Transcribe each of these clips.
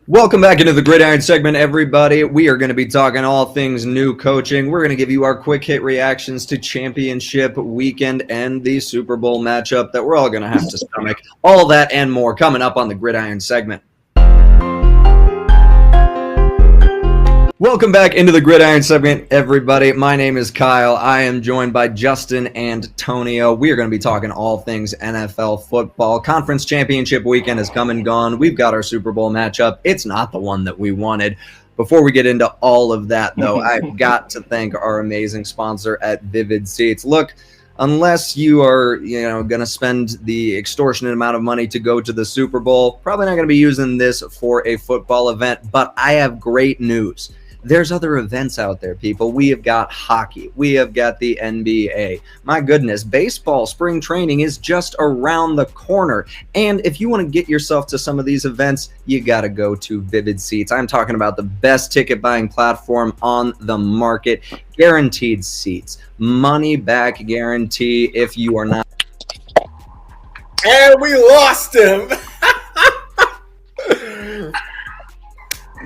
Welcome back into the Gridiron segment, everybody. We are going to be talking all things new coaching. We're going to give you our quick hit reactions to championship weekend and the Super Bowl matchup that we're all going to have to stomach. All that and more coming up on the Gridiron segment. Welcome back into the Gridiron segment, everybody. My name is Kyle. I am joined by Justin and Tonio. We are going to be talking all things NFL football. Conference championship weekend has come and gone. We've got our Super Bowl matchup. It's not the one that we wanted. Before we get into all of that, though, I've got to thank our amazing sponsor at Vivid Seats. Look, unless you are, going to spend the extortionate amount of money to go to the Super Bowl, probably not going to be using this for a football event. But I have great news. There's other events out there, people. We have got hockey. We have got the NBA. My goodness, baseball spring training is just around the corner. And if you want to get yourself to some of these events, you got to go to Vivid Seats. I'm talking about the best ticket buying platform on the market. Guaranteed seats. Money back guarantee if you are not. And we lost him.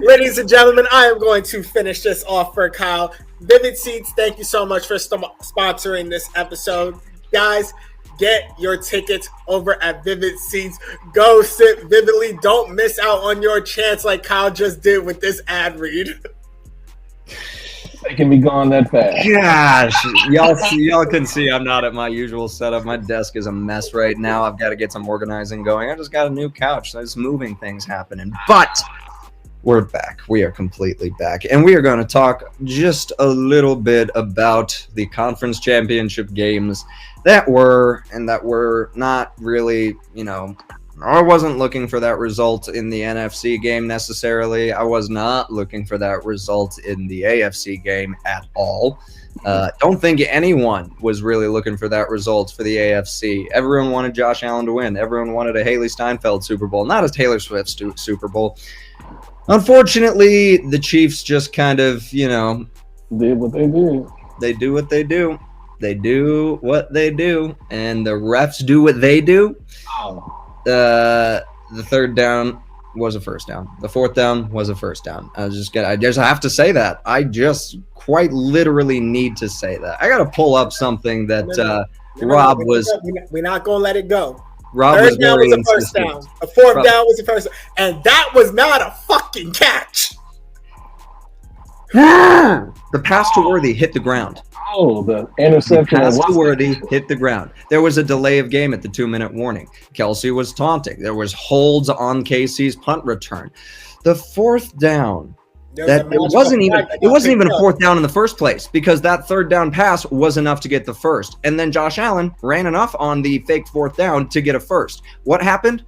Ladies and gentlemen, I am going to finish this off for Kyle. Vivid Seats, thank you so much for sponsoring this episode. Guys, get your tickets over at Vivid Seats. Go sit vividly. Don't miss out on your chance like Kyle just did with this ad read. They can be gone that fast. Gosh, y'all can see I'm not at my usual setup. My desk is a mess right now. I've got to get some organizing going. I just got a new couch. There's moving things happening. But we're back. We are completely back. And we are going to talk just a little bit about the conference championship games that were not really, I wasn't looking for that result in the NFC game necessarily. I was not looking for that result in the AFC game at all. Don't think anyone was really looking for that result for the AFC. Everyone wanted Josh Allen to win. Everyone wanted a Haley Steinfeld Super Bowl, not a Taylor Swift Super Bowl. Unfortunately, the Chiefs just kind of, did what they did. They do what they do. They do what they do. And the refs do what they do. Oh. The third down was a first down. The fourth down was a first down. I just have to say that. I just quite literally need to say that. I got to pull up something that Rob was. We're not going to let it go. Rob third was down very was the first down. The fourth down was the first down. And that was not a fucking catch. The pass to Worthy hit the ground. Oh, the interception. The pass to Worthy hit the ground. There was a delay of game at the 2-minute warning. Kelsey was taunting. There was holds on KC's punt return. The fourth down. It wasn't even a fourth down in the first place because that third down pass was enough to get the first. And then Josh Allen ran enough on the fake fourth down to get a first. What happened?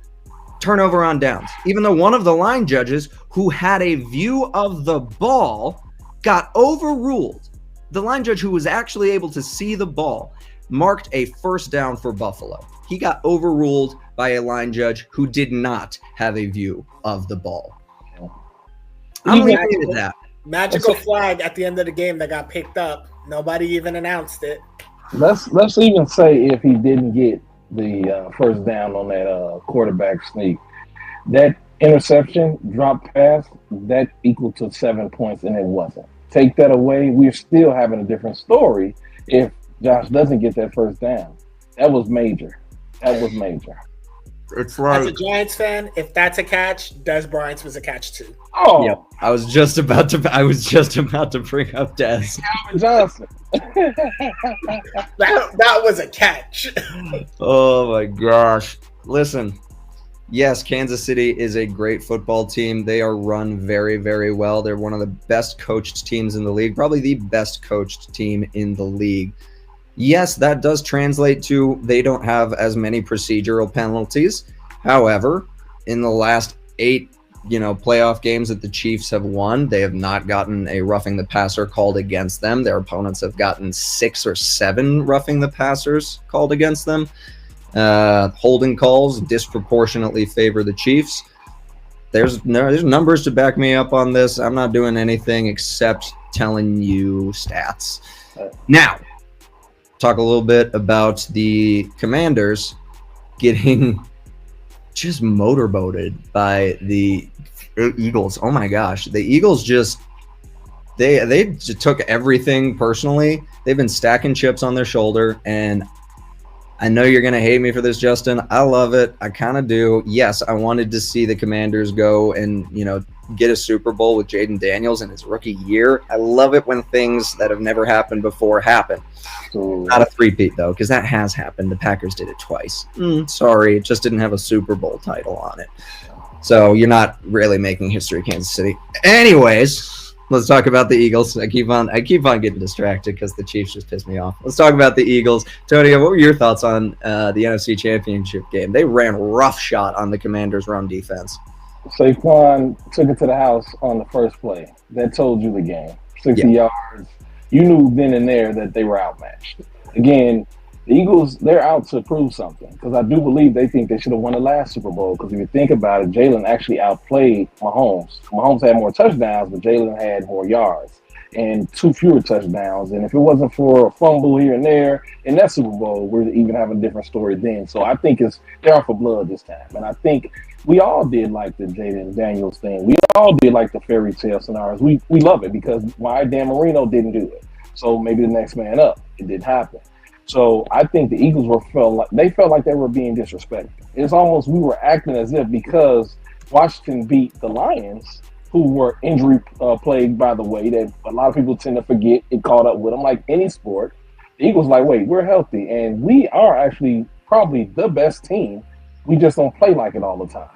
Turnover on downs. Even though one of the line judges who had a view of the ball got overruled. The line judge who was actually able to see the ball marked a first down for Buffalo. He got overruled by a line judge who did not have a view of the ball. I'm leaving it that. Magical flag at the end of the game that got picked up. Nobody even announced it. Let's even say if he didn't get the first down on that quarterback sneak, that interception drop pass, that equaled to 7 points, and it wasn't. Take that away, we're still having a different story if Josh doesn't get that first down. That was major. It's right. As a Giants fan, if that's a catch, Dez Bryant's was a catch too. Oh, yep. I was just about to bring up Dez. Calvin Johnson. that was a catch. Oh my gosh. Listen, yes, Kansas City is a great football team. They are run very, very well. They're one of the best coached teams in the league, probably the best coached team in the league. Yes, that does translate to they don't have as many procedural penalties. However, in the last 8, playoff games that the Chiefs have won, they have not gotten a roughing the passer called against them. Their opponents have gotten 6 or 7 roughing the passers called against them. Holding calls disproportionately favor the Chiefs. There's numbers to back me up on this. I'm not doing anything except telling you stats. Now, talk a little bit about the Commanders getting just motorboated by the Eagles. Oh my gosh, the Eagles just they just took everything personally. They've been stacking chips on their shoulder, and I know you're going to hate me for this, Justin. I love it. I kind of do. Yes, I wanted to see the Commanders go and, get a Super Bowl with Jaden Daniels in his rookie year. I love it when things that have never happened before happen. Not a three-peat, though, because that has happened. The Packers did it twice. Sorry, it just didn't have a Super Bowl title on it. So you're not really making history, Kansas City. Anyways, let's talk about the Eagles. I keep on getting distracted because the Chiefs just pissed me off. Let's talk about the Eagles. Tonio, what were your thoughts on the NFC Championship game? They ran roughshod on the Commanders' run defense. Saquon took it to the house on the first play. That told you the game. 60 yards. You knew then and there that they were outmatched. Again, the Eagles, they're out to prove something because I do believe they think they should have won the last Super Bowl because if you think about it, Jalen actually outplayed Mahomes. Mahomes had more touchdowns, but Jalen had more yards and 2 fewer touchdowns. And if it wasn't for a fumble here and there in that Super Bowl, we're even having a different story then. So I think they're out for blood this time. And I think we all did like the Jaden Daniels thing. We all did like the fairy tale scenarios. We love it because why Dan Marino didn't do it. So maybe the next man up. It didn't happen. So I think the Eagles felt like they were being disrespected. It's almost we were acting as if because Washington beat the Lions, who were injury plagued, by the way, that a lot of people tend to forget. It caught up with them like any sport. The Eagles like, wait, we're healthy, and we are actually probably the best team. We just don't play like it all the time.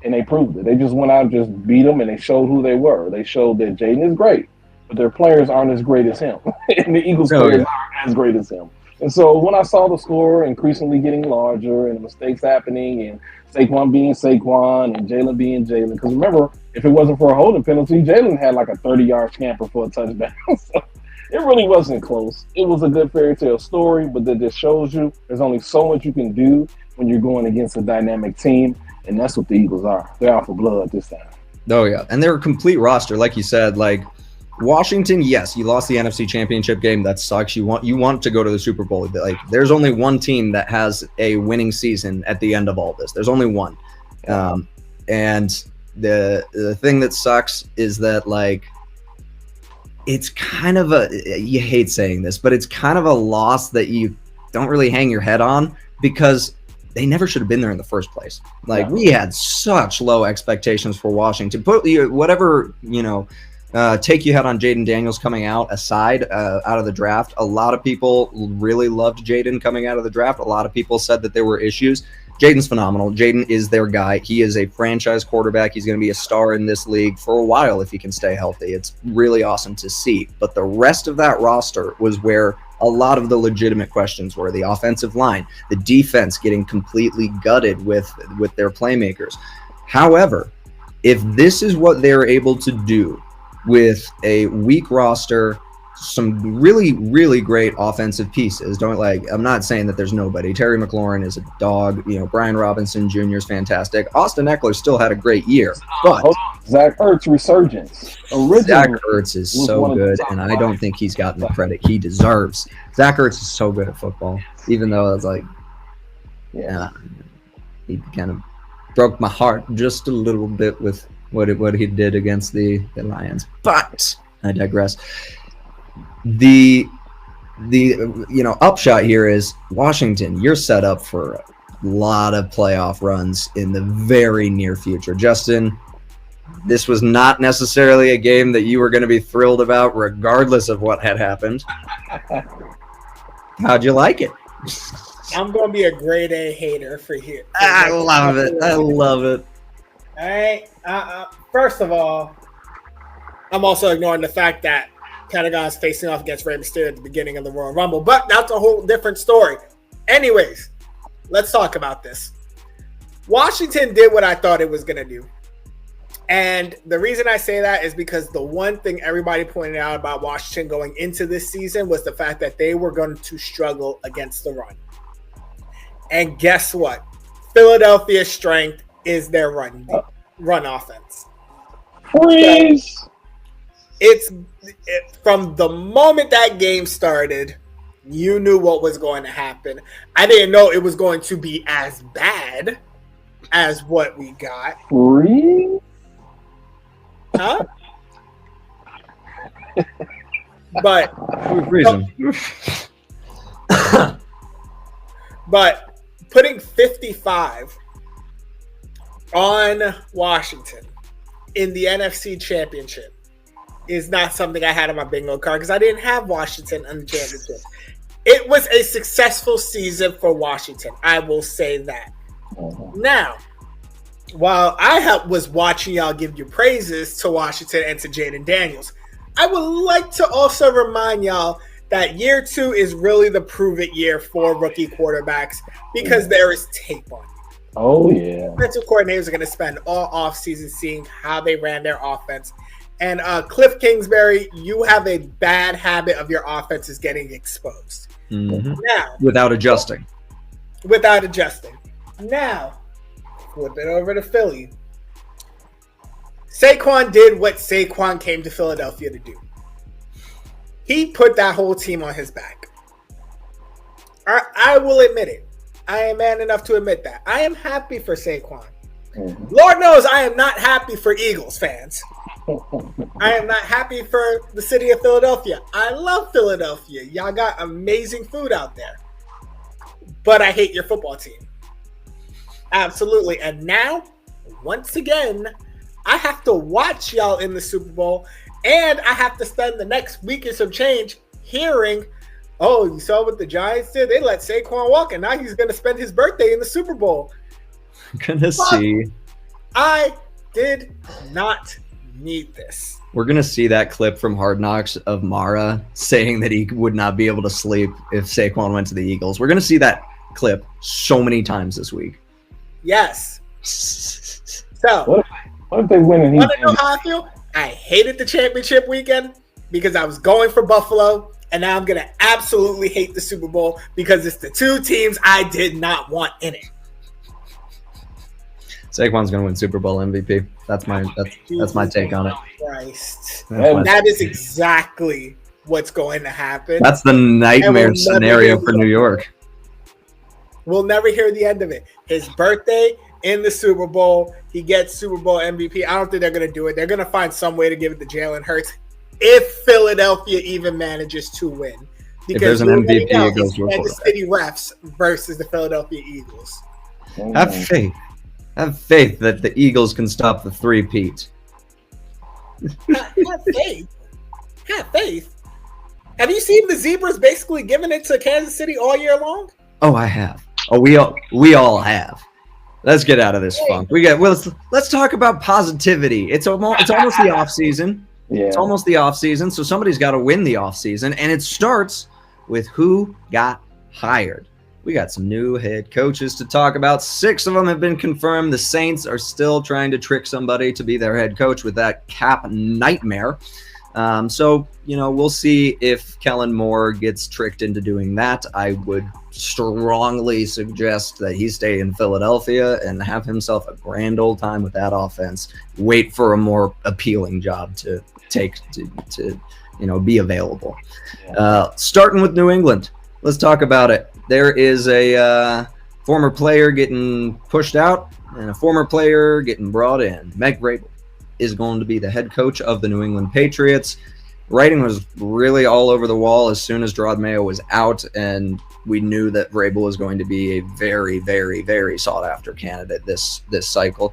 And they proved it. They just went out and just beat them, and they showed who they were. They showed that Jaden is great, but their players aren't as great as him. And the Eagles players aren't as great as him. And so when I saw the score increasingly getting larger and mistakes happening and Saquon being Saquon and Jalen being Jalen, because remember, if it wasn't for a holding penalty, Jalen had like a 30-yard scamper for a touchdown. So it really wasn't close. It was a good fairy tale story, but that just shows you there's only so much you can do when you're going against a dynamic team, and that's what the Eagles are. They're out for blood this time. Oh, yeah. And they're a complete roster, like you said, like Washington, yes, you lost the NFC Championship game. That sucks. You want to go to the Super Bowl. Like, there's only one team that has a winning season at the end of all this. There's only one. And the thing that sucks is that, like, it's kind of you hate saying this, but it's kind of a loss that you don't really hang your head on because they never should have been there in the first place. Like, we had such low expectations for Washington. Put whatever, take you had on Jaden Daniels coming out aside out of the draft. A lot of people really loved Jaden coming out of the draft. A lot of people said that there were issues. Jaden's phenomenal. Jaden is their guy. He is a franchise quarterback. He's going to be a star in this league for a while if he can stay healthy. It's really awesome to see. But the rest of that roster was where a lot of the legitimate questions were. The offensive line, the defense getting completely gutted with their playmakers. However, if this is what they're able to do with a weak roster, some really, really great offensive pieces. I'm not saying that there's nobody. Terry McLaurin is a dog. Brian Robinson Jr. is fantastic. Austin Eckler still had a great year. But Zach Ertz resurgence. Zach Ertz is so good, and I don't think he's gotten the credit he deserves. Zach Ertz is so good at football, even though it's like, he kind of broke my heart just a little bit with what he did against the Lions. But I digress. The upshot here is Washington, you're set up for a lot of playoff runs in the very near future. Justin, this was not necessarily a game that you were going to be thrilled about regardless of what had happened. How'd you like it? I'm going to be a grade A hater for here. I love it. All right. First of all, I'm also ignoring the fact that Pentagon's facing off against Rey Mysterio at the beginning of the Royal Rumble, but that's a whole different story. Anyways, let's talk about this. Washington did what I thought it was going to do. And the reason I say that is because the one thing everybody pointed out about Washington going into this season was the fact that they were going to struggle against the run. And guess what? Philadelphia's strength is their run offense. Freeze! From the moment that game started, you knew what was going to happen. I didn't know it was going to be as bad as what we got. Freeze? Huh? But but putting 55 on Washington in the NFC Championship is not something I had on my bingo card because I didn't have Washington in the championship. It was a successful season for Washington. I will say that. Now, while I was watching y'all give your praises to Washington and to Jaden Daniels, I would like to also remind y'all that year 2 is really the prove-it year for rookie quarterbacks because there is tape on it. Oh, yeah. Defensive coordinators are going to spend all offseason seeing how they ran their offense. And Cliff Kingsbury, you have a bad habit of your offense is getting exposed. Mm-hmm. Now, without adjusting. Now, flip it over to Philly. Saquon did what Saquon came to Philadelphia to do. He put that whole team on his back. I will admit it. I am man enough to admit that. I am happy for Saquon. Mm-hmm. Lord knows I am not happy for Eagles fans. I am not happy for the city of Philadelphia. I love Philadelphia. Y'all got amazing food out there. But I hate your football team. Absolutely. And now, once again, I have to watch y'all in the Super Bowl, and I have to spend the next week or some change hearing, oh, you saw what the Giants did? They let Saquon walk, and now he's going to spend his birthday in the Super Bowl. Gonna see. I did not need this. We're gonna see that clip from Hard Knocks of Mara saying that he would not be able to sleep if Saquon went to the Eagles. We're gonna see that clip so many times this week. Yes. So what if they win and you want to know how I feel? I hated the championship weekend because I was going for Buffalo, and now I'm gonna absolutely hate the Super Bowl because it's the two teams I did not want in it. Saquon's going to win Super Bowl MVP. That's my take on it. Christ. That is exactly what's going to happen. That's the nightmare scenario for New York. We'll never hear the end of it. His birthday in the Super Bowl, he gets Super Bowl MVP. I don't think they're going to do it. They're going to find some way to give it to Jalen Hurts if Philadelphia even manages to win. Because if there's an MVP, it goes to Kansas City refs versus the Philadelphia Eagles. Have faith. Have faith that the Eagles can stop the three-peat. Have faith. Have faith. Have you seen the Zebras basically giving it to Kansas City all year long? Oh, I have. Oh, we all have. Let's get out of this funk. Let's talk about positivity. It's almost the off season. Yeah. It's almost the off season, so somebody's got to win the off season, and it starts with who got hired. We got some new head coaches to talk about. 6 of them have been confirmed. The Saints are still trying to trick somebody to be their head coach with that cap nightmare. So, we'll see if Kellen Moore gets tricked into doing that. I would strongly suggest that he stay in Philadelphia and have himself a grand old time with that offense. Wait for a more appealing job to take to be available. Starting with New England. Let's talk about it. There is a former player getting pushed out and a former player getting brought in. Meg Vrabel is going to be the head coach of the New England Patriots. Writing was really all over the wall as soon as Gerard Mayo was out, and we knew that Vrabel was going to be a very, very, very sought-after candidate this cycle.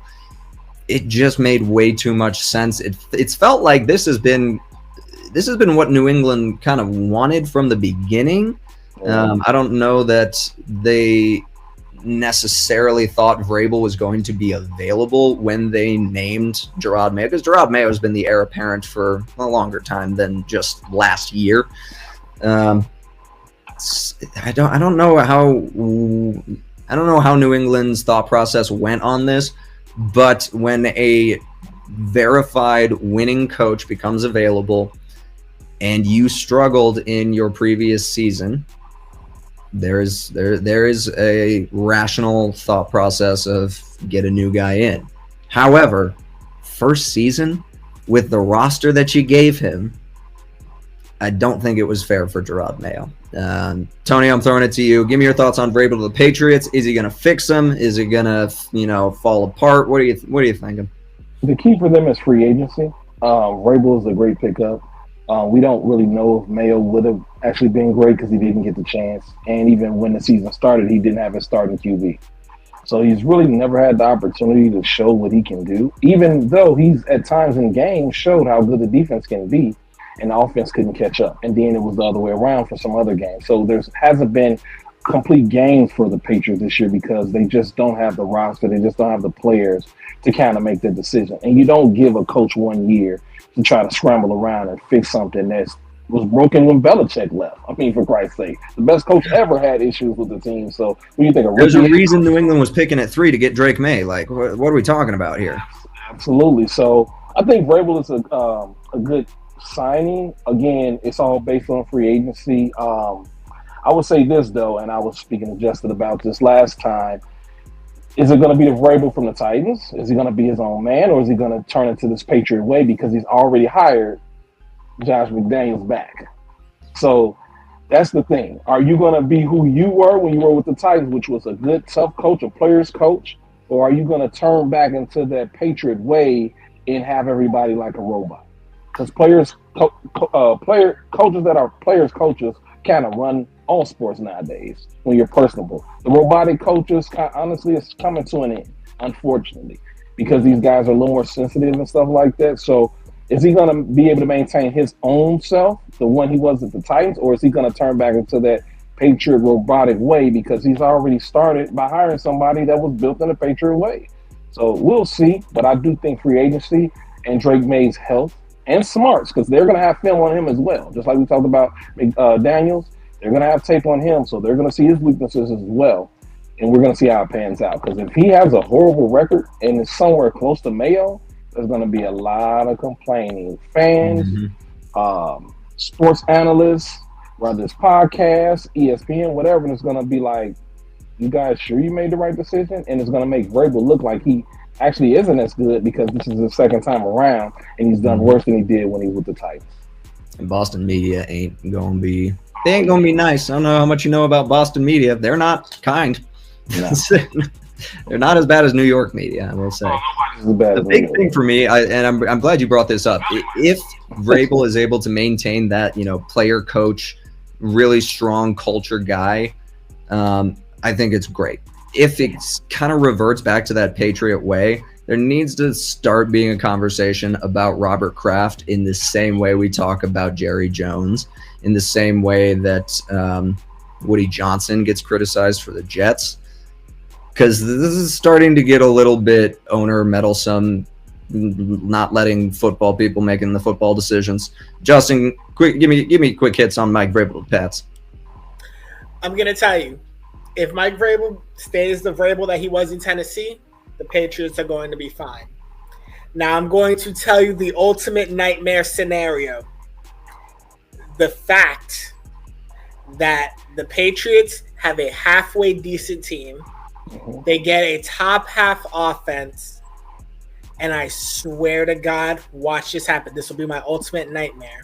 It just made way too much sense. It's felt like this has been what New England kind of wanted from the beginning. I don't know that they necessarily thought Vrabel was going to be available when they named Gerard Mayo, because Gerard Mayo has been the heir apparent for a longer time than just last year. I don't know how New England's thought process went on this, but when a verified winning coach becomes available and you struggled in your previous season, there is a rational thought process of get a new guy in. However, first season with the roster that you gave him, I don't think it was fair for Gerard Mayo. Tony, I'm throwing it to you. Give me your thoughts on Vrabel to the Patriots. Is he going to fix them? Is it going to fall apart? What are you thinking? The key for them is free agency. Vrabel is a great pickup. We don't really know if Mayo would have actually been great because he didn't get the chance. And even when the season started, he didn't have his starting QB. So he's really never had the opportunity to show what he can do, even though he's at times in games showed how good the defense can be and the offense couldn't catch up. And then it was the other way around for some other games. So there hasn't been complete games for the Patriots this year because they just don't have the roster. They just don't have the players to kind of make the decision. And you don't give a coach 1 year to try to scramble around and fix something that was broken when Belichick left. I mean, for Christ's sake, the best coach ever had issues with the team. So when you think of there's a reason New England was picking at 3 to get Drake May. Like, what are we talking about here? Absolutely. So I think Vrabel is a good signing. Again, it's all based on free agency. I would say this, though, and I was speaking to Justin about this last time. Is it going to be the Vrabel from the Titans? Is he going to be his own man, or is he going to turn into this Patriot way because he's already hired Josh McDaniels back? So that's the thing. Are you going to be who you were when you were with the Titans, which was a good, tough coach, a player's coach, or are you going to turn back into that Patriot way and have everybody like a robot? Because coaches that are players' coaches kind of run all sports nowadays when you're personable. The robotic coaches, honestly, it's coming to an end, unfortunately, because these guys are a little more sensitive and stuff like that. So is he going to be able to maintain his own self, the one he was at the Titans, or is he going to turn back into that Patriot robotic way because he's already started by hiring somebody that was built in a Patriot way? So we'll see, but I do think free agency and Drake May's health and smarts, because they're going to have film on him as well, just like we talked about Daniels. They're going to have tape on him, so they're going to see his weaknesses as well, and we're going to see how it pans out. Because if he has a horrible record and is somewhere close to Mayo, there's going to be a lot of complaining. Fans, sports analysts, whether it's podcasts, ESPN, whatever, and it's going to be like, you guys sure you made the right decision? And it's going to make Vrabel look like he actually isn't as good because this is his second time around, and he's done worse than he did when he was with the Titans. And Boston media ain't going to be – they ain't going to be nice. I don't know how much you know about Boston media. They're not kind. No. They're not as bad as New York media, I will say. The big thing for me, I'm glad you brought this up, if Vrabel is able to maintain that, player coach, really strong culture guy, I think it's great. If it kind of reverts back to that Patriot way, there needs to start being a conversation about Robert Kraft in the same way we talk about Jerry Jones, in the same way that Woody Johnson gets criticized for the Jets. Because this is starting to get a little bit owner meddlesome, not letting football people making the football decisions. Justin, give me quick hits on Mike Vrabel Pats. I'm gonna tell you, if Mike Vrabel stays the Vrabel that he was in Tennessee, the Patriots are going to be fine. Now I'm going to tell you the ultimate nightmare scenario. The fact that the Patriots have a halfway decent team. They get a top half offense, and I swear to God, watch this happen. This will be my ultimate nightmare.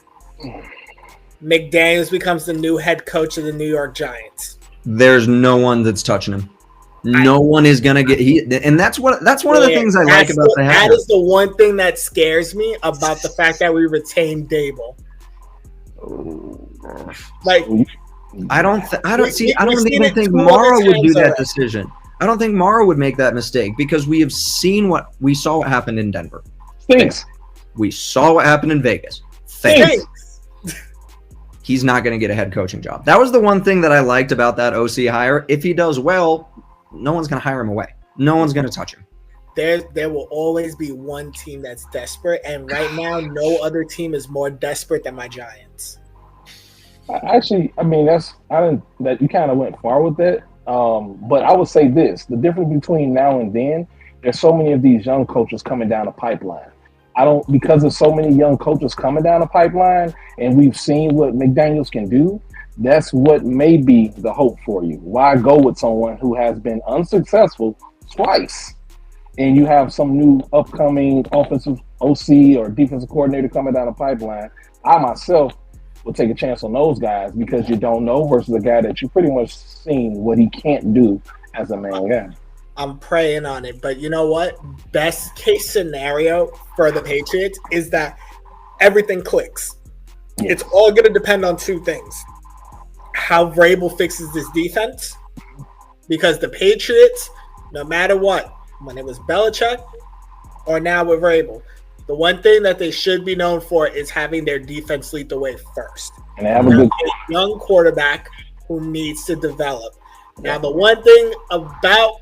McDaniels becomes the new head coach of the New York Giants. There's no one that's touching him. No one is gonna get and that's one of the things I like about the That is the one thing that scares me about the fact that we retained Dable. Like, I don't even think Mara would do that decision. I don't think Mara would make that mistake because we have seen what happened in Denver. Thanks. We saw what happened in Vegas. Thanks. He's not going to get a head coaching job. That was the one thing that I liked about that OC hire. If he does well, no one's going to hire him away. No one's going to touch him. There will always be one team that's desperate, and right now, no other team is more desperate than my Giants. Actually, I mean, that you kind of went far with that. But I would say this: the difference between now and then, there's so many of these young coaches coming down the pipeline. Because there's so many young coaches coming down the pipeline, and we've seen what McDaniels can do. That's what may be the hope for you. Why go with someone who has been unsuccessful twice, and you have some new upcoming offensive OC or defensive coordinator coming down the pipeline? I myself will take a chance on those guys because you don't know versus a guy that you pretty much seen what he can't do as a man guy. I'm praying on it. But you know what? Best case scenario for the Patriots is that everything clicks. Yeah. It's all going to depend on two things. How Vrabel fixes this defense. Because the Patriots, no matter what, when it was Belichick or now with Vrabel, the one thing that they should be known for is having their defense lead the way first. And they have a young quarterback who needs to develop. Now, the one thing about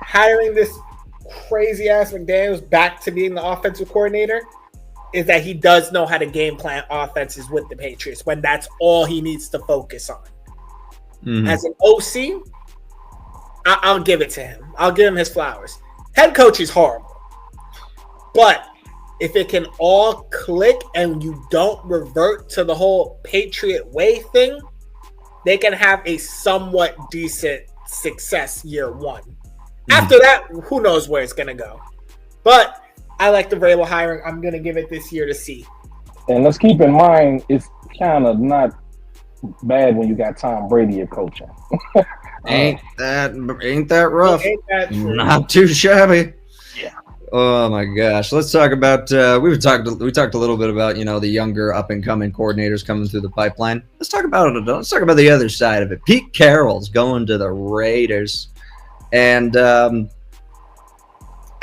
hiring this crazy ass McDaniels back to being the offensive coordinator is that he does know how to game plan offenses with the Patriots when that's all he needs to focus on. Mm-hmm. As an OC, I'll give it to him. I'll give him his flowers. Head coach is horrible. But if it can all click and you don't revert to the whole Patriot way thing, they can have a somewhat decent success year one. Mm-hmm. After that, who knows where it's going to go. But I like the Vrabel hiring. I'm going to give it this year to see. And let's keep in mind, it's kind of not bad when you got Tom Brady at coaching. Ain't that rough? Ain't that true? Not too shabby. Yeah. Oh my gosh. Let's talk about we talked a little bit about, the younger up and coming coordinators coming through the pipeline. Let's talk about the other side of it. Pete Carroll's going to the Raiders. And I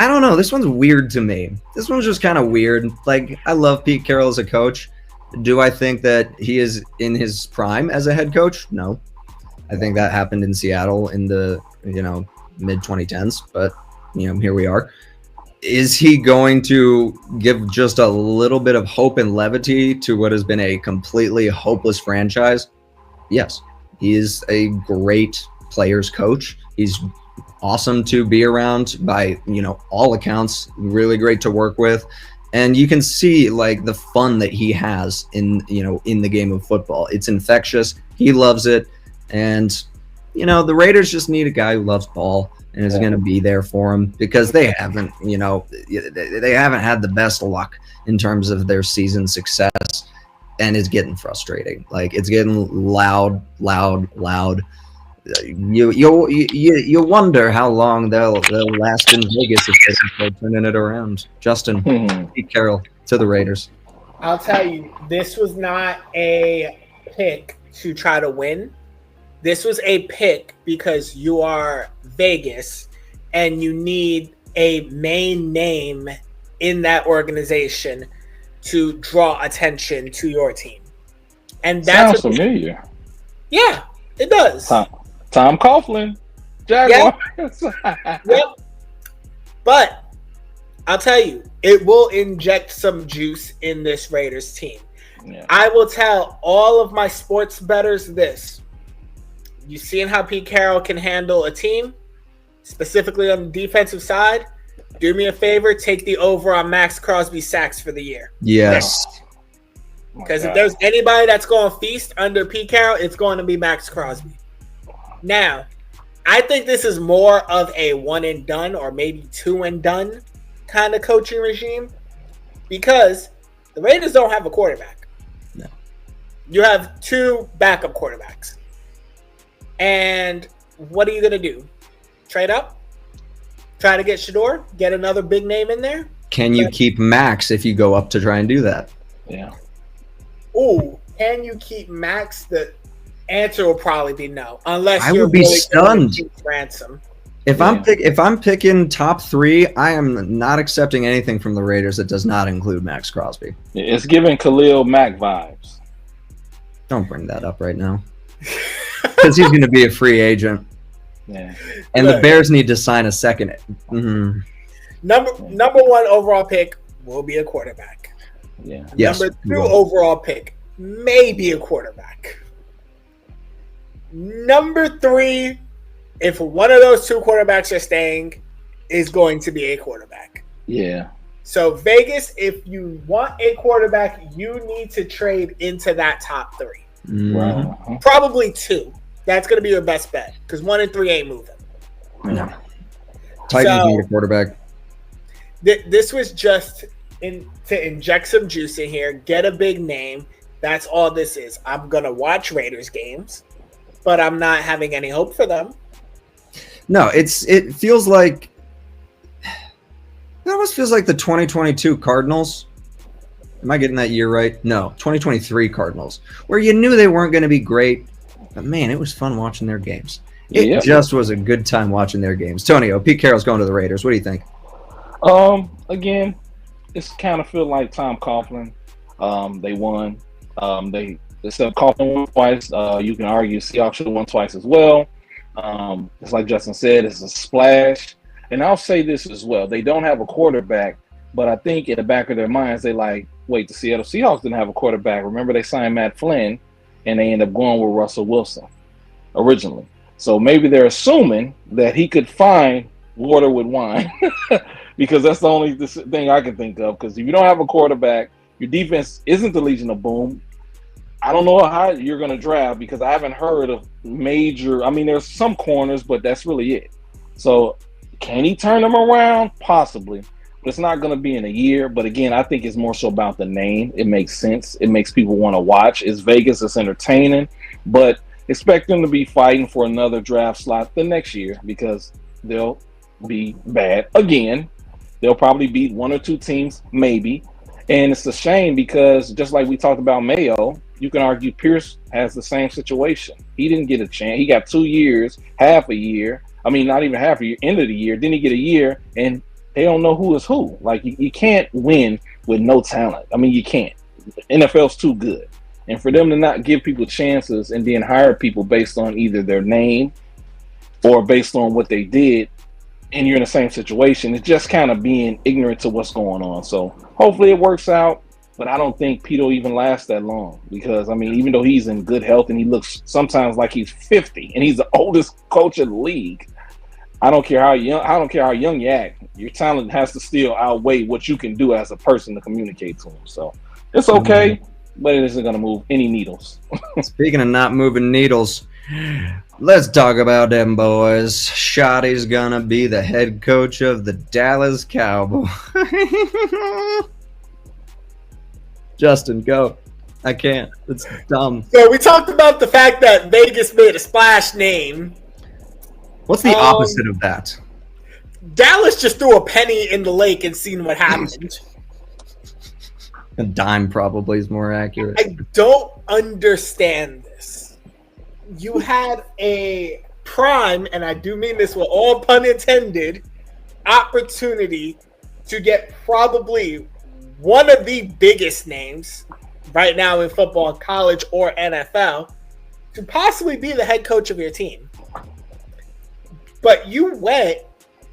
don't know, this one's weird to me. This one's just kind of weird. Like, I love Pete Carroll as a coach. Do I think that he is in his prime as a head coach? No. I think that happened in Seattle in the, mid 2010s, but, here we are. Is he going to give just a little bit of hope and levity to what has been a completely hopeless franchise? Yes. He is a great players coach. He's awesome to be around by, all accounts, really great to work with. And you can see like the fun that he has in the game of football. It's infectious. He loves it. And, the Raiders just need a guy who loves ball and is going to be there for him because they haven't, they haven't had the best luck in terms of their season success, and it's getting frustrating. Like, it's getting loud. You wonder how long they'll last in Vegas if they can start turning it around. Justin, Pete Carroll to the Raiders. I'll tell you, this was not a pick to try to win. This was a pick because you are Vegas and you need a main name in that organization to draw attention to your team. And that's sounds familiar. Yeah, it does. Tom Coughlin, Jaguars. Yep. But I'll tell you, it will inject some juice in this Raiders team. Yeah. I will tell all of my sports bettors this. You seeing how Pete Carroll can handle a team, specifically on the defensive side? Do me a favor, take the over on Max Crosby sacks for the year. Yes. Because if there's anybody that's going to feast under Pete Carroll, it's going to be Max Crosby. Now, I think this is more of a one and done or maybe two and done kind of coaching regime because the Raiders don't have a quarterback. No. You have two backup quarterbacks. And what are you going to do? Trade up? Try to get Shador? Get another big name in there? Can you keep Max if you go up to try and do that? Yeah. Ooh, can you keep Max? The answer will probably be no, unless I you're would be really stunned. Ransom. If I'm picking top three, I am not accepting anything from the Raiders that does not include Max Crosby. It's giving Khalil Mack vibes. Don't bring that up right now. Because he's going to be a free agent. Yeah. And the Bears need to sign a second. Mm-hmm. Number one overall pick will be a quarterback. Yeah. Yes, Number two overall pick may be a quarterback. Number three, if one of those two quarterbacks are staying, is going to be a quarterback. Yeah. So Vegas, if you want a quarterback, you need to trade into that top three. Mm-hmm. Probably two. That's going to be your best bet because 1 and 3 ain't moving. No. Titans need a quarterback. This was just to inject some juice in here, get a big name. That's all this is. I'm going to watch Raiders games, but I'm not having any hope for them. No, it feels like it almost feels like the 2022 Cardinals. Am I getting that year right? No, 2023 Cardinals, where you knew they weren't going to be great, but man, it was fun watching their games. It just was a good time watching their games. Tonio, Pete Carroll's going to the Raiders. What do you think? Again, it's kind of feel like Tom Coughlin. They won. They said Coughlin won twice. You can argue Seahawks should have won twice as well. It's like Justin said, it's a splash. And I'll say this as well. They don't have a quarterback, but I think in the back of their minds, they like, wait, the Seattle Seahawks didn't have a quarterback. Remember, they signed Matt Flynn, and they end up going with Russell Wilson originally. So maybe they're assuming that he could find water with wine because that's the only thing I can think of. Because if you don't have a quarterback, your defense isn't the Legion of Boom. I don't know how you're going to draft because I haven't heard of major. I mean, there's some corners, but that's really it. So can he turn them around? Possibly. But it's not going to be in a year. But again, I think it's more so about the name. It makes sense. It makes people want to watch. It's Vegas. It's entertaining. But expect them to be fighting for another draft slot the next year because they'll be bad again. They'll probably beat one or two teams, maybe. And it's a shame because just like we talked about Mayo, you can argue Pierce has the same situation. He didn't get a chance. He got 2 years, half a year. I mean, not even half a year, end of the year. Then he get a year, and they don't know who is who. Like, you can't win with no talent. I mean, you can't. The NFL's too good. And for them to not give people chances and then hire people based on either their name or based on what they did, and you're in the same situation, it's just kind of being ignorant to what's going on. So hopefully it works out, but I don't think Pete will even last that long because, I mean, even though he's in good health and he looks sometimes like he's 50 and he's the oldest coach in the league, I don't care how young you act. Your talent has to still outweigh what you can do as a person to communicate to him. So it's okay. But it isn't going to move any needles. Speaking of not moving needles, let's talk about them boys. Shotty's going to be the head coach of the Dallas Cowboys. Justin, go. I can't. It's dumb. So we talked about the fact that Vegas made a splash name. What's the opposite of that? Dallas just threw a penny in the lake and seen what happened. A dime probably is more accurate. I don't understand this. You had a prime, and I do mean this with all pun intended, opportunity to get probably one of the biggest names right now in football, college or NFL, to possibly be the head coach of your team. But you went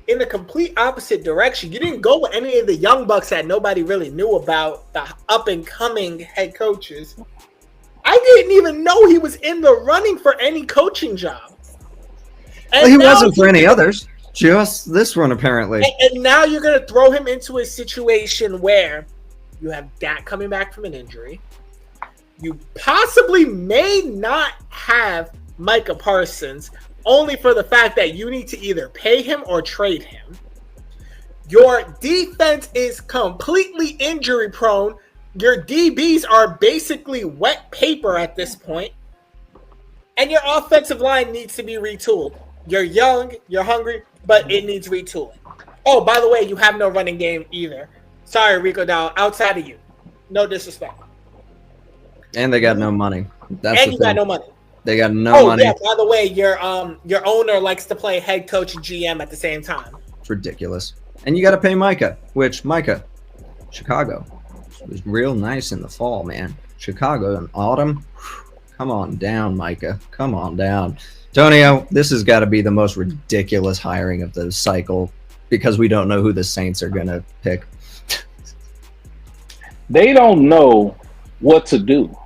in the complete opposite direction. You didn't go with any of the young bucks that nobody really knew about, the up-and-coming head coaches. I didn't even know he was in the running for any coaching job. Well, he wasn't for any others. Just this one, apparently. And now you're going to throw him into a situation where you have Dak coming back from an injury. You possibly may not have Micah Parsons, only for the fact that you need to either pay him or trade him. Your defense is completely injury prone. Your DBs are basically wet paper at this point. And your offensive line needs to be retooled. You're young, you're hungry, but it needs retooling. Oh, by the way, you have no running game either. Sorry, Rico Dowd, outside of you. No disrespect. And they got no money. That's and you got no money. They got no money. Oh, yeah, by the way, your owner likes to play head coach and GM at the same time. It's ridiculous. And you got to pay Micah, which Micah, Chicago, was real nice in the fall, man. Chicago in autumn, come on down, Micah. Come on down. Tonio, this has got to be the most ridiculous hiring of the cycle because we don't know who the Saints are going to pick. They don't know what to do.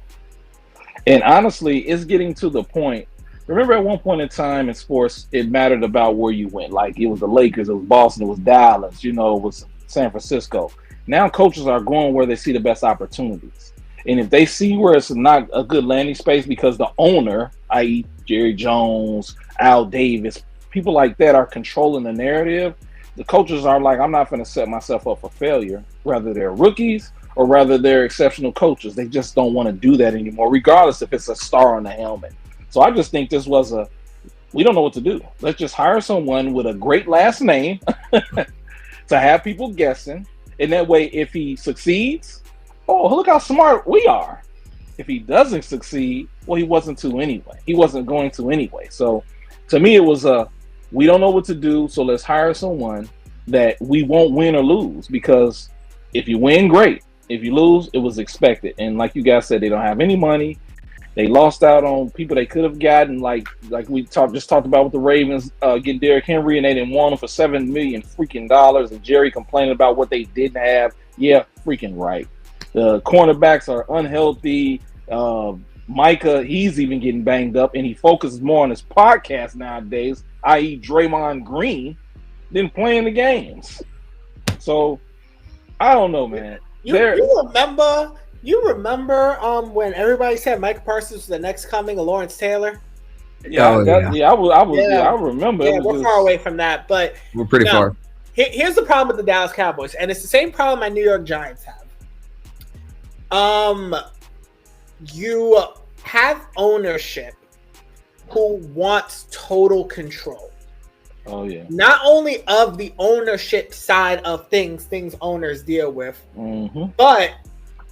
And honestly, it's getting to the point. Remember at one point in time in sports, it mattered about where you went. Like it was the Lakers, it was Boston, it was Dallas, it was San Francisco. Now coaches are going where they see the best opportunities. And if they see where it's not a good landing space because the owner, i.e. Jerry Jones, Al Davis, people like that are controlling the narrative, the coaches are like, I'm not going to set myself up for failure. Whether they're rookies or rather they're exceptional coaches. They just don't want to do that anymore, regardless if it's a star on the helmet. So I just think this was a we don't know what to do. Let's just hire someone with a great last name to have people guessing. And that way, if he succeeds, oh, look how smart we are. If he doesn't succeed, well, he wasn't to anyway. He wasn't going to anyway. So to me, it was we don't know what to do, so let's hire someone that we won't win or lose. Because if you win, great. If you lose, it was expected. And like you guys said, they don't have any money. They lost out on people they could have gotten, like we just talked about with the Ravens getting Derrick Henry, and they didn't want him for $7 million freaking dollars. And Jerry complaining about what they didn't have. Yeah, freaking right. The cornerbacks are unhealthy. Micah, he's even getting banged up, and he focuses more on his podcast nowadays, i.e. Draymond Green, than playing the games. So I don't know, man. You remember when everybody said Micah Parsons was the next coming of Lawrence Taylor? Yeah, I remember. Yeah, we're far away from that, but we're pretty far. Here's the problem with the Dallas Cowboys, and it's the same problem my New York Giants have. You have ownership who wants total control. Oh yeah. Not only of the ownership side of things owners deal with, but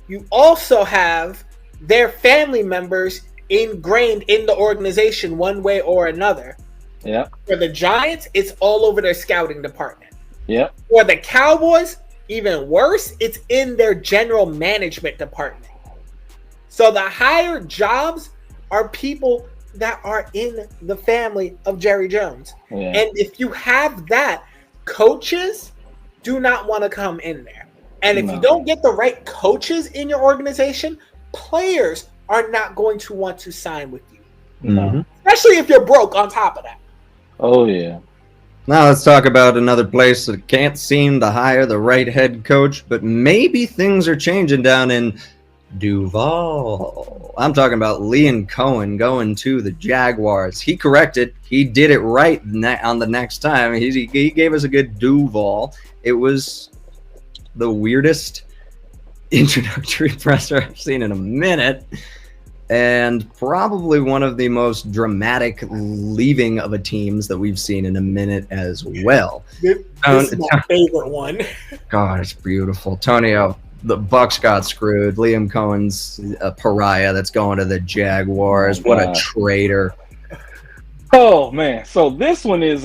you also have their family members ingrained in the organization one way or another. Yeah. For the Giants, it's all over their scouting department. Yeah. For the Cowboys, even worse, it's in their general management department. So the higher jobs are people that are in the family of Jerry Jones. Yeah. And if you have that, coaches do not want to come in there. And if you don't get the right coaches in your organization, players are not going to want to sign with you. Mm-hmm. Especially if you're broke on top of that. Oh, yeah. Now let's talk about another place that can't seem to hire the right head coach, but maybe things are changing down in Duval. I'm talking about Liam Cohen going to the Jaguars. He corrected. He did it right on the next time. He gave us a good Duval. It was the weirdest introductory presser I've seen in a minute, and probably one of the most dramatic leaving of a teams that we've seen in a minute as well. This is my favorite one. God, it's beautiful. Tonio, the Bucks got screwed. Liam Cohen's a pariah that's going to the Jaguars. What a traitor. Oh, man. So this one is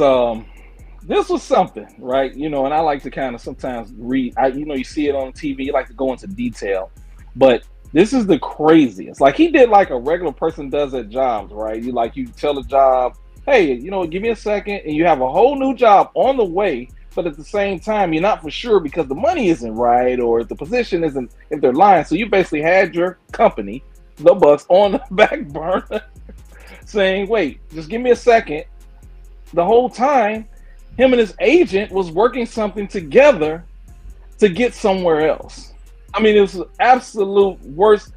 this was something, right? You know, and I like to kind of sometimes read. You see it on TV. You like to go into detail. But this is the craziest. Like, he did like a regular person does at jobs, right? You tell the job, hey, give me a second. And you have a whole new job on the way. But at the same time, you're not for sure because the money isn't right or the position isn't, if they're lying. So you basically had your company, the Bucks, on the back burner saying, wait, just give me a second. The whole time, him and his agent was working something together to get somewhere else. I mean, it was the absolute worst.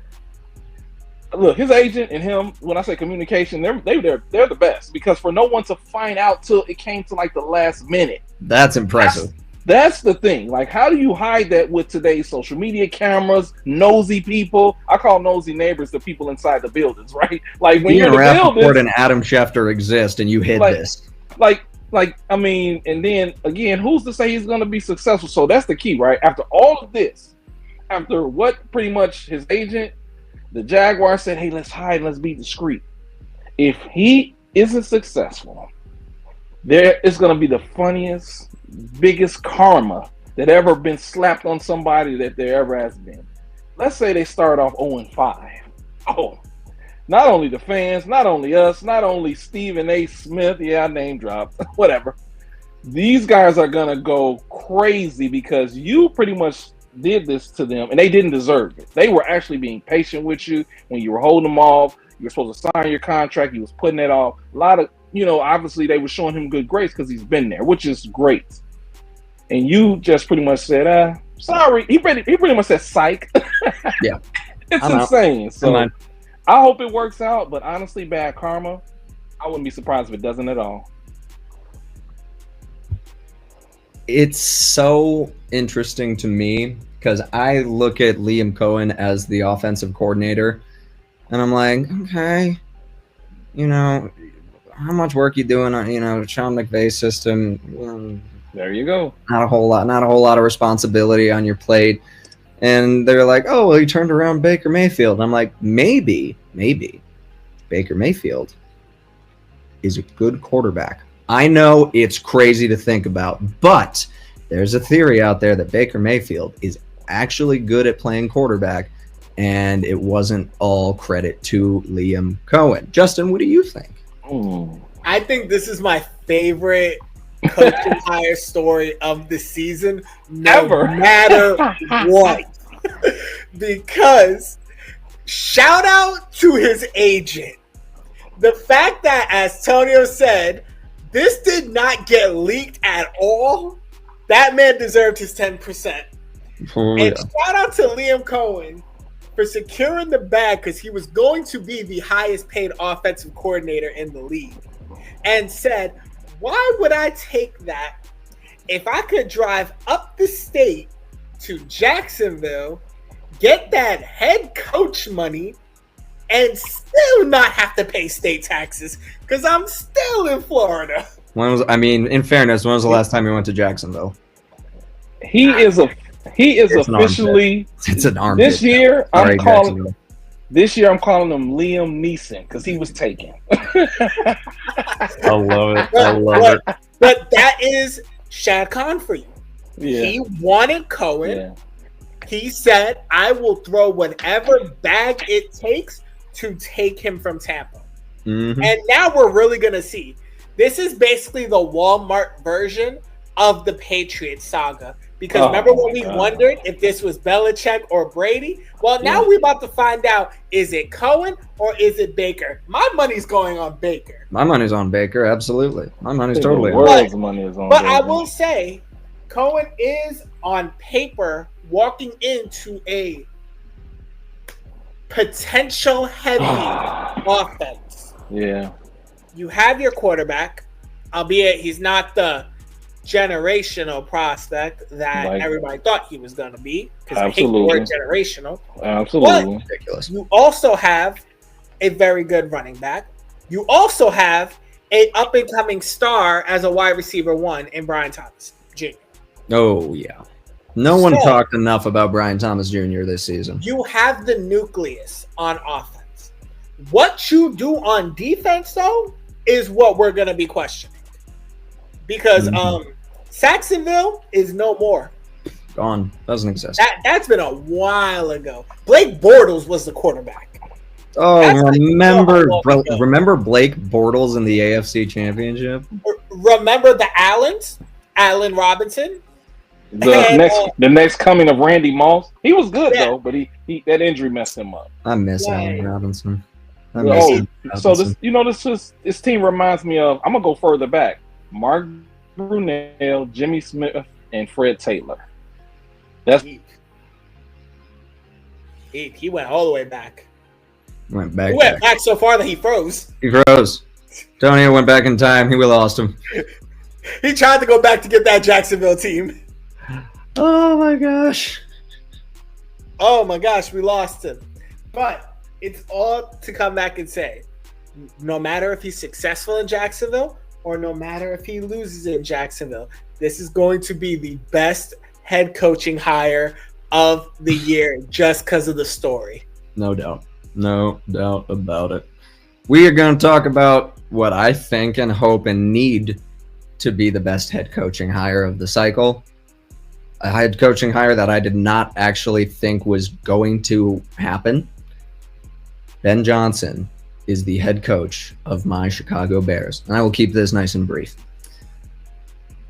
Look, his agent and him, when I say communication, they're the best, because for no one to find out till it came to like the last minute. That's impressive. That's the thing. Like, how do you hide that with today's social media cameras, nosy people? I call nosy neighbors the people inside the buildings, right? Like, when you're in the building, and Adam Schefter exist, and you hid this. I mean, and then again, who's to say he's going to be successful? So that's the key, right? After all of this, after what pretty much his agent, the Jaguars said, hey, let's hide, let's be discreet. If he isn't successful, there is going to be the funniest, biggest karma that ever been slapped on somebody that there ever has been. Let's say they start off 0-5. Oh, not only the fans, not only us, not only Stephen A. Smith, I name dropped, whatever. These guys are going to go crazy because you pretty much did this to them, and they didn't deserve it. They were actually being patient with you when you were holding them off. You were supposed to sign your contract. He was putting it off. A lot of, obviously they were showing him good grace because he's been there, which is great. And you just pretty much said, sorry. He pretty much said, psych. Yeah. It's insane. So I hope it works out, but honestly, bad karma. I wouldn't be surprised if it doesn't at all. It's so interesting to me because I look at Liam Cohen as the offensive coordinator, and I'm like, okay, how much work you doing on Sean McVay's system? There you go. Not a whole lot of responsibility on your plate. And they're like, oh, well, he turned around Baker Mayfield. And I'm like, maybe Baker Mayfield is a good quarterback. I know it's crazy to think about, but there's a theory out there that Baker Mayfield is actually good at playing quarterback, and it wasn't all credit to Liam Cohen. Justin, what do you think? I think this is my favorite coaching hire story of the season, no matter what. Because shout out to his agent. The fact that, as Tonio said, this did not get leaked at all, that man deserved his 10%. And shout out to Liam Cohen for securing the bag, because he was going to be the highest paid offensive coordinator in the league, and said, why would I take that if I could drive up the state to Jacksonville, get that head coach money, and still not have to pay state taxes because I'm still in Florida? In fairness, when was the last time you went to Jacksonville? He is officially. It's an armpit. This year, I'm calling him Liam Neeson because he was taken. I love it. But that is Shad Khan for you. Yeah. He wanted Cohen. Yeah. He said, I will throw whatever bag it takes to take him from Tampa. Mm-hmm. And now we're really going to see. This is basically the Walmart version of the Patriots saga. Because remember when we wondered if this was Belichick or Brady? Well, now we're about to find out, is it Cohen or is it Baker? My money's going on Baker. My money's on Baker, absolutely. My money's totally on World's money is on But Baker. I will say, Cohen is on paper walking into a potential heavy offense. Yeah. You have your quarterback, albeit he's not the generational prospect that everybody thought he was going to be, because I hate the word generational. Absolutely. But ridiculous. you also have a very good running back. You also have a up-and-coming star as a wide receiver one in Brian Thomas Jr. Oh, yeah. No one talked enough about Brian Thomas Jr. this season. You have the nucleus on offense. What you do on defense, though, is what we're going to be questioning. Because Saxonville is no more. Gone. Doesn't exist. That's been a while ago. Blake Bortles was the quarterback. Oh, remember Blake Bortles in the AFC Championship? Remember the Allens? Allen Robinson? The next coming of Randy Moss. He was good though, but he that injury messed him up. I miss Allen Robinson. This team reminds me of, I'm gonna go further back. Mark Brunell, Jimmy Smith, and Fred Taylor. He went all the way back. He went back so far that he froze. He froze. Tonio went back in time. We lost him. He tried to go back to get that Jacksonville team. Oh my gosh. Oh my gosh, we lost him. But it's all to come back and say, no matter if he's successful in Jacksonville or no matter if he loses in Jacksonville, this is going to be the best head coaching hire of the year just because of the story. No doubt. No doubt about it. We are going to talk about what I think and hope and need to be the best head coaching hire of the cycle. A head coaching hire that I did not actually think was going to happen. Ben Johnson is the head coach of my Chicago Bears, and I will keep this nice and brief.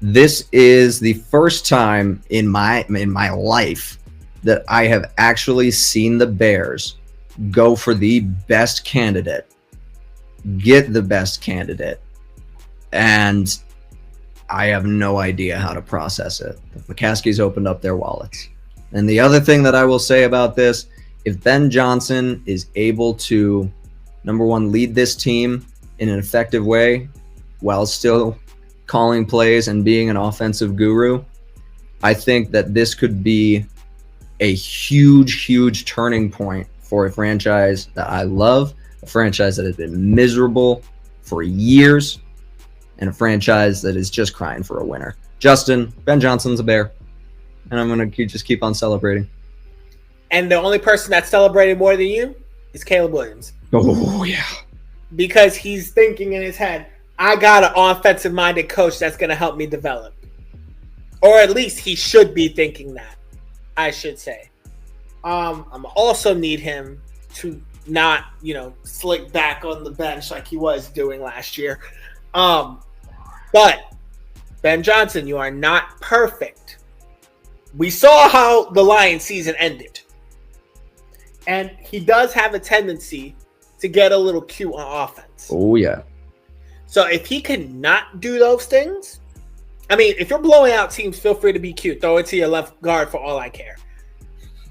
This is the first time in my life that I have actually seen the Bears go for the best candidate, get the best candidate, and I have no idea how to process it. The McCaskies opened up their wallets. And the other thing that I will say about this, if Ben Johnson is able to, number one, lead this team in an effective way while still calling plays and being an offensive guru, I think that this could be a huge, huge turning point for a franchise that I love, a franchise that has been miserable for years and a franchise that is just crying for a winner. Justin, Ben Johnson's a Bear, and I'm going to just keep on celebrating. And the only person that's celebrating more than you is Caleb Williams. Oh, yeah. Because he's thinking in his head, I got an offensive-minded coach that's going to help me develop. Or at least he should be thinking that, I should say. I'm also need him to not, slick back on the bench like he was doing last year. But Ben Johnson, you are not perfect. We saw how the Lions season ended. And he does have a tendency to get a little cute on offense. Oh, yeah. So if he cannot do those things, I mean, if you're blowing out teams, feel free to be cute. Throw it to your left guard for all I care.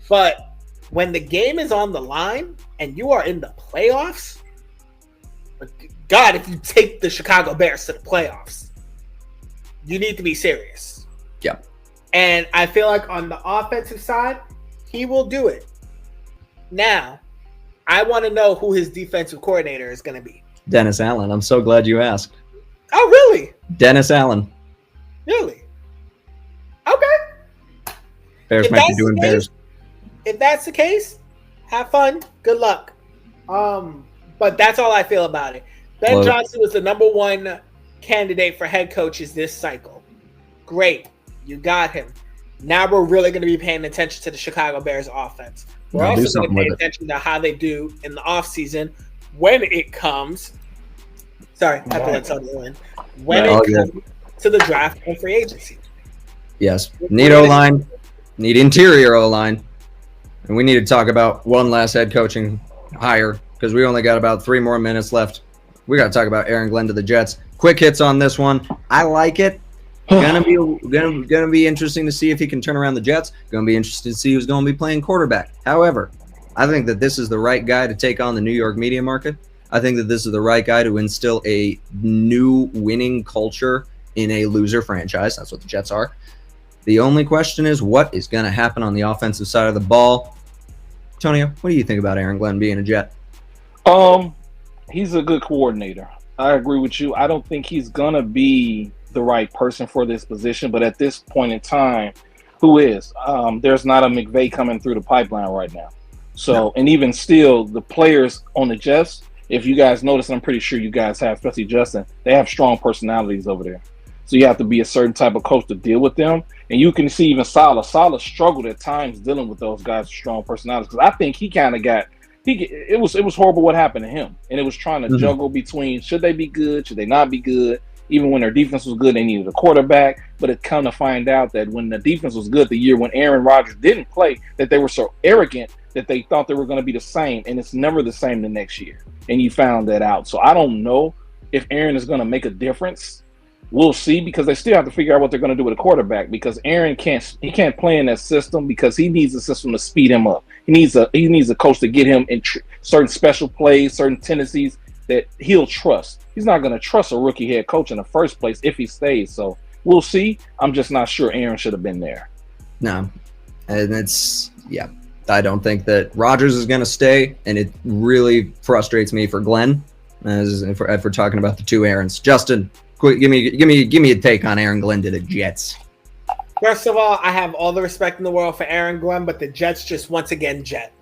But when the game is on the line and you are in the playoffs, God, if you take the Chicago Bears to the playoffs, you need to be serious. Yep. And I feel like on the offensive side, he will do it. Now, I want to know who his defensive coordinator is going to be. Dennis Allen. I'm so glad you asked. Oh, really? Dennis Allen. Really? Okay. Bears might be doing Bears. If that's the case, have fun. Good luck. But that's all I feel about it. Ben Johnson was the number one candidate for head coaches this cycle. Great. You got him. Now we're really going to be paying attention to the Chicago Bears offense. We're also going to pay attention to how they do in the offseason when it comes. Sorry, I have to let Tonio in. When it comes to the draft and free agency. Yes. Need O-line. Need interior O-line. And we need to talk about one last head coaching hire because we only got about 3 more minutes left. We got to talk about Aaron Glenn to the Jets. Quick hits on this one. I like it. Gonna be interesting to see if he can turn around the Jets. Gonna be interesting to see who's going to be playing quarterback. However, I think that this is the right guy to take on the New York media market. I think that this is the right guy to instill a new winning culture in a loser franchise. That's what the Jets are. The only question is what is going to happen on the offensive side of the ball. Tonio, what do you think about Aaron Glenn being a Jet? He's a good coordinator. I agree with you. I don't think he's going to be the right person for this position, but at this point in time, who is? There's not a McVay coming through the pipeline right now. So, and even still, the players on the Jets, if you guys notice, I'm pretty sure you guys have, especially Justin, they have strong personalities over there. So you have to be a certain type of coach to deal with them. And you can see even Saleh struggled at times dealing with those guys with strong personalities. Because I think he kind of got it was horrible what happened to him. And it was trying to juggle between should they be good, should they not be good. Even when their defense was good, they needed a quarterback. But it kind of find out that when the defense was good the year when Aaron Rodgers didn't play, that they were so arrogant that they thought they were going to be the same. And it's never the same the next year. And you found that out. So I don't know if Aaron is going to make a difference. We'll see, because they still have to figure out what they're going to do with a quarterback, because Aaron can't play in that system because he needs a system to speed him up. He needs a coach to get him in certain special plays, certain tendencies that he'll trust. He's not going to trust a rookie head coach in the first place if he stays. So we'll see. I'm just not sure Aaron should have been there. No. And I don't think that Rodgers is going to stay, and it really frustrates me for Glenn if we're talking about the two Aarons. Justin, quick, give me a take on Aaron Glenn to the Jets. First of all, I have all the respect in the world for Aaron Glenn, but the Jets just once again jet.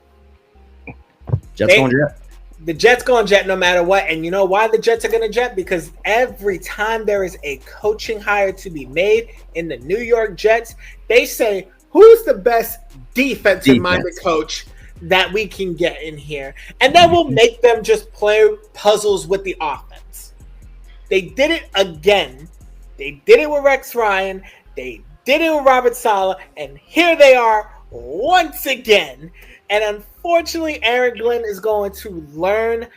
Going Jet. The Jets going jet no matter what. And you know why the Jets are going to jet? Because every time there is a coaching hire to be made in the New York Jets, they say, who's the best defensive-minded coach that we can get in here? And then we'll make them just play puzzles with the offense. They did it again. They did it with Rex Ryan. They did it with Robert Saleh. And here they are once again. And unfortunately, Aaron Glenn is going to learn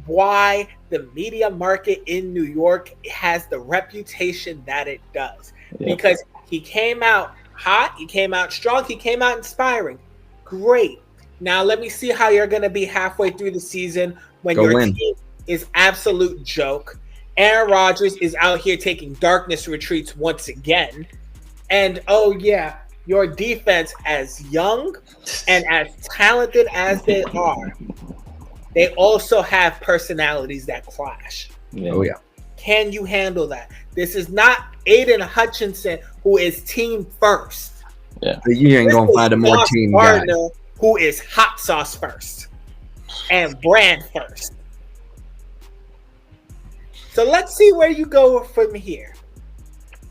why the media market in New York has the reputation that it does. Yeah. Because he came out hot, he came out strong, he came out inspiring. Great. Now let me see how you're going to be halfway through the season when your team is absolute joke. Aaron Rodgers is out here taking darkness retreats once again. And oh yeah, your defense, as young and as talented as they are, they also have personalities that clash. Yeah. Oh, yeah. Can you handle that? This is not Aiden Hutchinson, who is team first. Yeah. You ain't going to find a more Sauce team guy. Gardner, who is hot sauce first and brand first. So let's see where you go from here.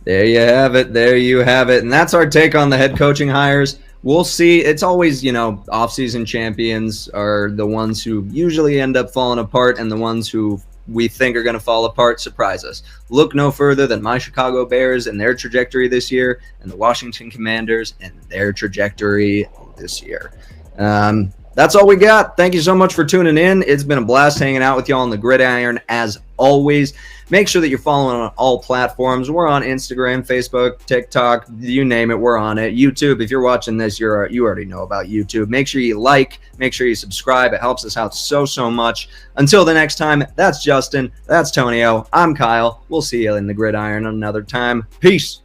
There you have it. There you have it. And that's our take on the head coaching hires. We'll see. It's always, off-season champions are the ones who usually end up falling apart, and the ones who we think are going to fall apart surprise us. Look no further than my Chicago Bears and their trajectory this year, and the Washington Commanders and their trajectory this year. That's all we got. Thank you so much for tuning in. It's been a blast hanging out with y'all on the Gridiron as always. Make sure that you're following on all platforms. We're on Instagram, Facebook, TikTok, you name it, we're on it. YouTube, if you're watching this, you already know about YouTube. Make sure you like, make sure you subscribe. It helps us out so much. Until the next time, that's Justin, that's Tonio, I'm Kyle. We'll see you in the Gridiron another time. Peace.